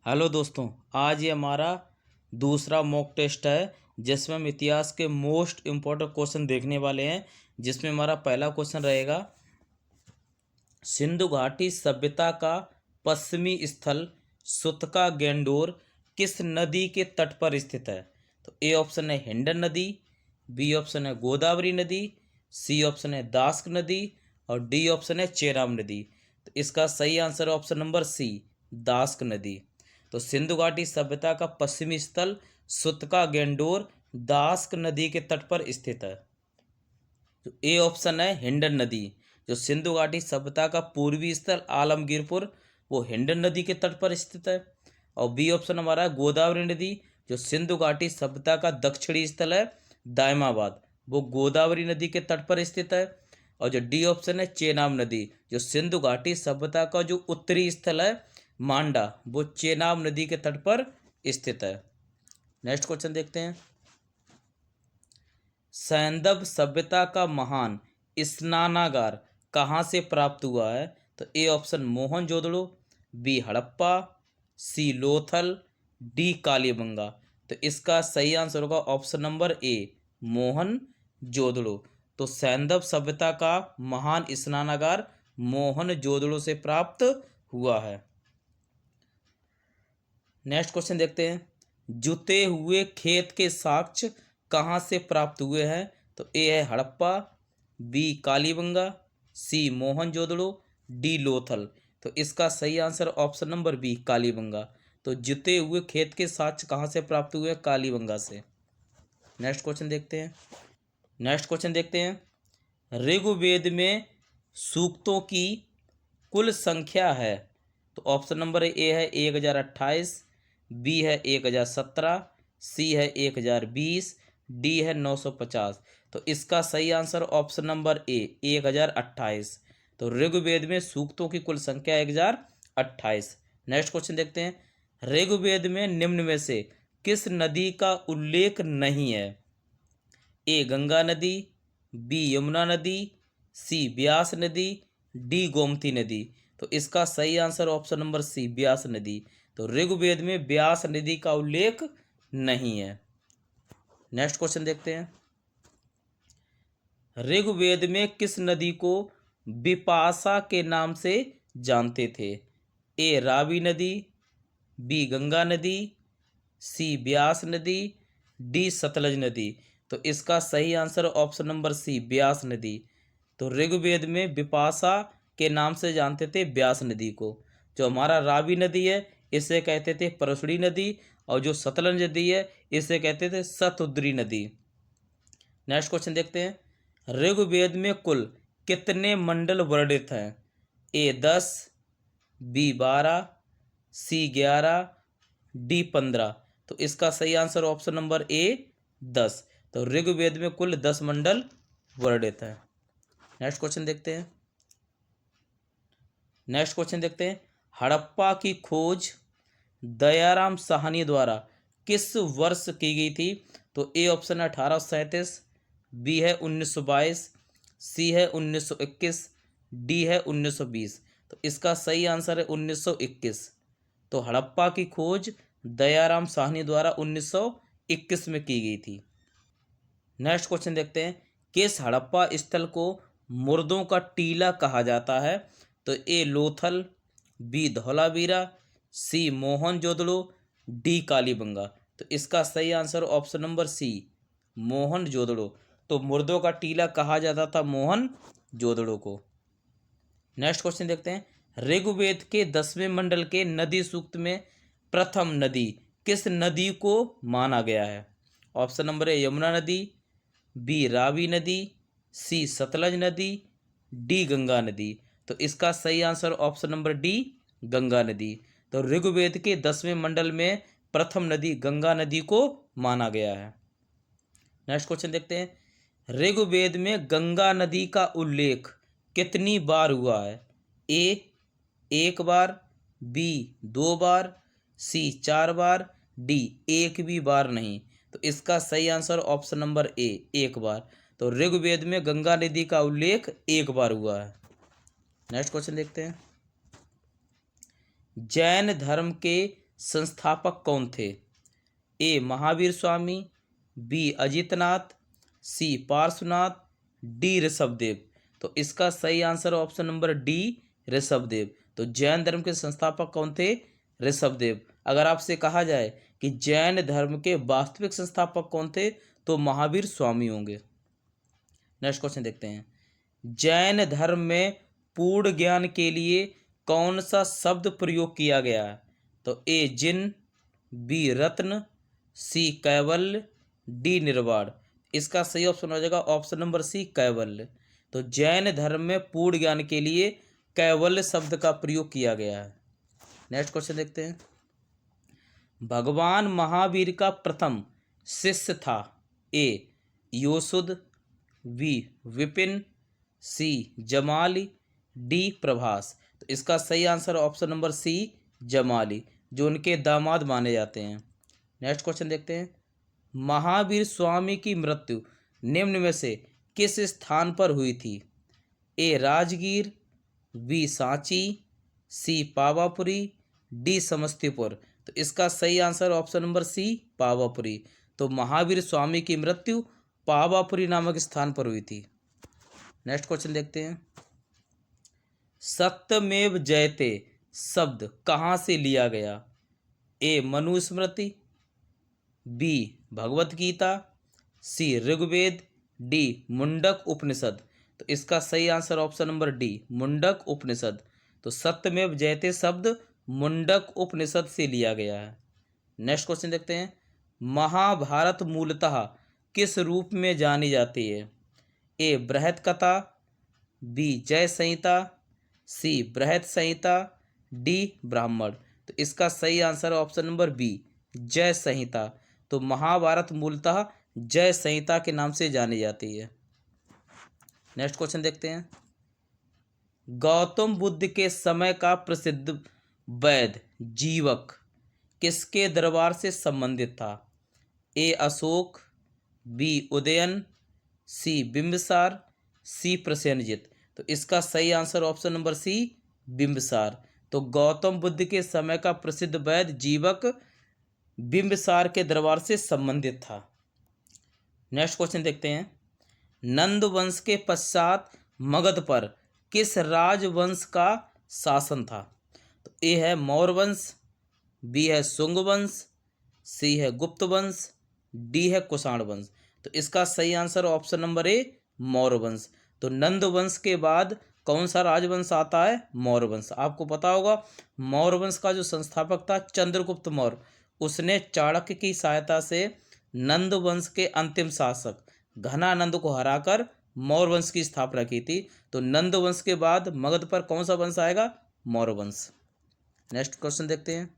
Hello दोस्तों, आज ये हमारा दूसरा मॉक टेस्ट है जिसमें हम इतिहास के मोस्ट इम्पोर्टेंट क्वेश्चन देखने वाले हैं। जिसमें हमारा पहला क्वेश्चन रहेगा, सिंधु घाटी सभ्यता का पश्चिमी स्थल सुतका गेंडोर किस नदी के तट पर स्थित है? तो ए ऑप्शन है हिंडन नदी, बी ऑप्शन है गोदावरी नदी, सी ऑप्शन है दास्क नदी और डी ऑप्शन है चेनाब नदी। तो इसका सही आंसर है ऑप्शन नंबर सी, दास्क नदी। तो सिंधु घाटी सभ्यता का पश्चिमी स्थल सुतका गेंडोर दास्क नदी के तट पर स्थित है। तो ए ऑप्शन है हिंडन नदी। जो सिंधु घाटी सभ्यता का पूर्वी स्थल आलमगीरपुर वो हिंडन नदी के तट पर स्थित है। और बी ऑप्शन हमारा है गोदावरी नदी। जो सिंधु घाटी सभ्यता का दक्षिणी स्थल है दायमाबाद वो गोदावरी नदी के तट पर स्थित है। और जो डी ऑप्शन है चेनाब नदी, जो सिंधु घाटी सभ्यता का जो उत्तरी स्थल है मांडा वो चेनाब नदी के तट पर स्थित है। नेक्स्ट क्वेश्चन देखते हैं, सैंधव सभ्यता का महान स्नानागार कहाँ से प्राप्त हुआ है? तो A option Mohenjodaro, B Harappa, C Lothal, D Kalibangan. तो इसका सही आंसर होगा ऑप्शन नंबर ए, मोहनजोदड़ो। तो सैंधव सभ्यता का महान स्नानागार मोहनजोदड़ो से प्राप्त हुआ है। नेक्स्ट क्वेश्चन देखते हैं, जुते हुए खेत के साक्ष्य कहाँ से प्राप्त हुए हैं? तो ए है Harappa, B Kalibangan, C Mohenjodaro, D Lothal. तो इसका सही answer option number B, Kalibangan. तो जुते हुए खेत के साक्ष्य कहाँ से प्राप्त हुए? कालीबंगा से। नेक्स्ट क्वेश्चन देखते हैं, ऋग्वेद में सूक्तों की कुल संख्या है? तो ऑप्शन नंबर ए है 1028, बी है 1017, सी है 1020, डी है 950। तो इसका सही आंसर ऑप्शन नंबर ए, 1028। तो ऋग्वेद में सूक्तों की कुल संख्या 1028। नेक्स्ट क्वेश्चन देखते हैं, ऋग्वेद में निम्न में से किस नदी का उल्लेख नहीं है? ए गंगा नदी, बी यमुना नदी, सी ब्यास नदी, डी गोमती नदी। तो इसका सही answer option number C, Beas नदी। तो ऋग्वेद में ब्यास नदी का उल्लेख नहीं है। नेक्स्ट क्वेश्चन देखते हैं, ऋग्वेद में किस नदी को विपाशा के नाम से जानते थे? ए रावी नदी, बी गंगा नदी, सी ब्यास नदी, डी सतलज नदी। तो इसका सही answer option number C, Beas नदी। तो ऋग्वेद में विपाशा के नाम से जानते थे ब्यास नदी को। जो हमारा रावी नदी है इसे कहते थे परसुड़ी नदी, और जो सतलज नदी है इसे कहते थे सतुद्री नदी। नेक्स्ट क्वेश्चन देखते हैं, ऋग्वेद में कुल कितने मंडल वर्णित हैं? ए 10, बी 12, सी 11, डी 15। तो इसका सही आंसर ऑप्शन नंबर ए, 10। तो ऋग्वेद में कुल 10 मंडल वर्णित है। नेक्स्ट क्वेश्चन देखते हैं, हड़प्पा की खोज दयाराम साहनी द्वारा किस वर्ष की गई थी? तो ए ऑप्शन है 1837, बी है 1922, सी है 1921, डी है 1920। तो इसका सही आंसर है 1921। तो हड़प्पा की खोज दयाराम साहनी द्वारा 1921 में की गई थी। नेक्स्ट क्वेश्चन देखते हैं, किस हड़प्पा स्थल को मुर्दों का टीला कहा जाता है? तो A Lothal, B Dholavira, C Mohenjodaro, D Kalibangan. तो इसका सही answer option number C, Mohenjodaro. तो मुर्दों का टीला कहा जाता था मोहनजोदड़ो को। नेक्स्ट क्वेश्चन देखते हैं, ऋग्वेद के 10वें मंडल के नदी सूक्त में प्रथम नदी किस नदी को माना गया है? ऑप्शन नंबर ए यमुना नदी, बी रावी नदी, सी सतलज नदी, डी गंगा नदी। तो इसका सही answer option number D, Ganga नदी। तो ऋग्वेद के 10वें मंडल में प्रथम नदी गंगा नदी को माना गया है। नेक्स्ट क्वेश्चन देखते हैं, ऋग्वेद में गंगा नदी का उल्लेख कितनी बार हुआ है? ए 1 बार, बी 2 बार, सी 4 बार, डी एक भी बार नहीं। तो इसका सही आंसर ऑप्शन नंबर ए, 1 बार। तो ऋग्वेद में गंगा नदी का उल्लेख 1 बार हुआ है। नेक्स्ट क्वेश्चन देखते हैं, जैन धर्म के संस्थापक कौन थे? ए महावीर स्वामी, बी अजितनाथ, सी पार्श्वनाथ, डी ऋषभदेव। तो इसका सही answer option number D Rishabhdev. तो जैन धर्म के संस्थापक कौन थे? ऋषभदेव। अगर आपसे कहा जाए कि जैन धर्म के वास्तविक संस्थापक कौन थे, तो महावीर स्वामी होंगे। नेक्स्ट क्वेश्चन देखते हैं। जैन धर्म में पूर्ण ज्ञान के लिए कौन सा शब्द प्रयोग किया गया है? तो ए जिन, बी रत्न, सी कैवल्य, डी निर्वाण। इसका सही ऑप्शन हो जाएगा ऑप्शन नंबर सी कैवल्य। तो जैन धर्म में पूर्ण ज्ञान के लिए कैवल्य शब्द का प्रयोग किया गया है। नेक्स्ट क्वेश्चन देखते हैं। भगवान महावीर का प्रथम शिष्य था? A Yosud, B Vipin, C Jamali, D Prabhas. तो इसका सही answer option number C Jamali, जो उनके दामाद माने जाते हैं। नेक्स्ट क्वेश्चन देखते हैं। महावीर स्वामी की मृत्यु निम्न में से किस स्थान पर हुई थी? A Rajgir, B Sanchi, C Pawapuri, D Samastipur. तो इसका सही answer option number C Pawapuri. तो महावीर स्वामी की मृत्यु पावापुरी नामक स्थान पर हुई थी। नेक्स्ट क्वेश्चन देखते हैं। सत्यमेव जयते शब्द कहाँ से लिया गया? A Manusmriti, B Bhagavad Gita, C Rigveda, D Mundaka Upanishad. तो इसका सही answer option number D Mundaka Upanishad. तो सत्यमेव जयते शब्द मुंडक उपनिषद से लिया गया है। नेक्स्ट क्वेश्चन देखते हैं। महाभारत मूलतः किस रूप में जानी जाती है? ए बृहत कथा, बी जय संहिता, सी बृहत संहिता, डी ब्राह्मण। तो इसका सही आंसर ऑप्शन नंबर बी जय संहिता। तो महाभारत मूलतः जय संहिता के नाम से जानी जाती है। नेक्स्ट क्वेश्चन देखते हैं। गौतम बुद्ध के समय का प्रसिद्ध वैद्य जीवक किसके दरबार से संबंधित था? A Ashok, B Udayan, C Bimbisar, C Prasenjit. तो इसका सही answer option number C Bimbisar. तो गौतम बुद्ध के समय का प्रसिद्ध वैद्य जीवक बिंबिसार के दरबार से संबंधित था। नेक्स्ट क्वेश्चन देखते हैं। नंद वंश के पश्चात मगध पर किस राजवंश का शासन था? तो ए है मौर्य वंश, बी है शुंग वंश, सी है गुप्त वंश, डी है कुषाण वंश। तो इसका सही answer option number A Maurya वंश। तो नंद वंश के बाद कौन सा राजवंश आता है? मौर्य वंश। आपको पता होगा मौर्य वंश का जो संस्थापक था चंद्रगुप्त मौर्य, उसने चाणक्य की सहायता से नंद वंश के अंतिम शासक घनानंद को हराकर मौर्य वंश की स्थापना की थी। तो नंद वंश के बाद मगध पर कौन सा वंश आएगा? मौर्य वंश। नेक्स्ट क्वेश्चन देखते हैं।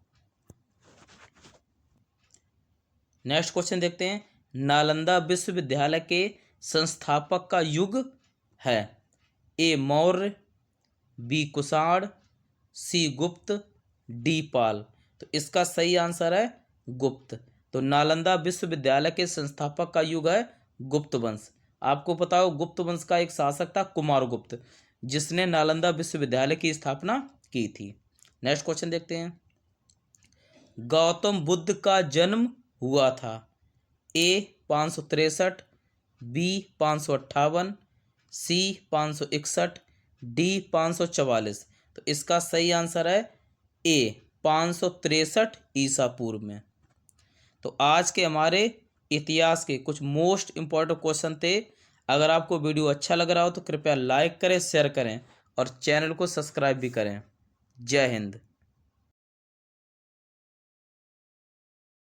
नेक्स्ट क्वेश्चन देखते हैं। नालंदा विश्वविद्यालय के संस्थापक का युग है? ए मौर्य, बी कुषाण, सी गुप्त, डी पाल। तो इसका सही आंसर है गुप्त। तो नालंदा विश्वविद्यालय के संस्थापक का युग है गुप्त वंश। आपको पता हो गुप्त वंश का एक शासक था कुमारगुप्त, जिसने नालंदा विश्वविद्यालय की स्थापना की थी। नेक्स्ट क्वेश्चन देखते हैं। गौतम बुद्ध का जन्म हुआ था? ए 563, बी 558, सी 561, डी 544। तो इसका सही आंसर है ए 563 ईसा पूर्व में। तो आज के हमारे इतिहास के कुछ मोस्ट इम्पॉर्टेंट क्वेश्चन थे। अगर आपको वीडियो अच्छा लग रहा हो तो कृपया लाइक करें, शेयर करें और चैनल को सब्सक्राइब भी करें। जय हिंद।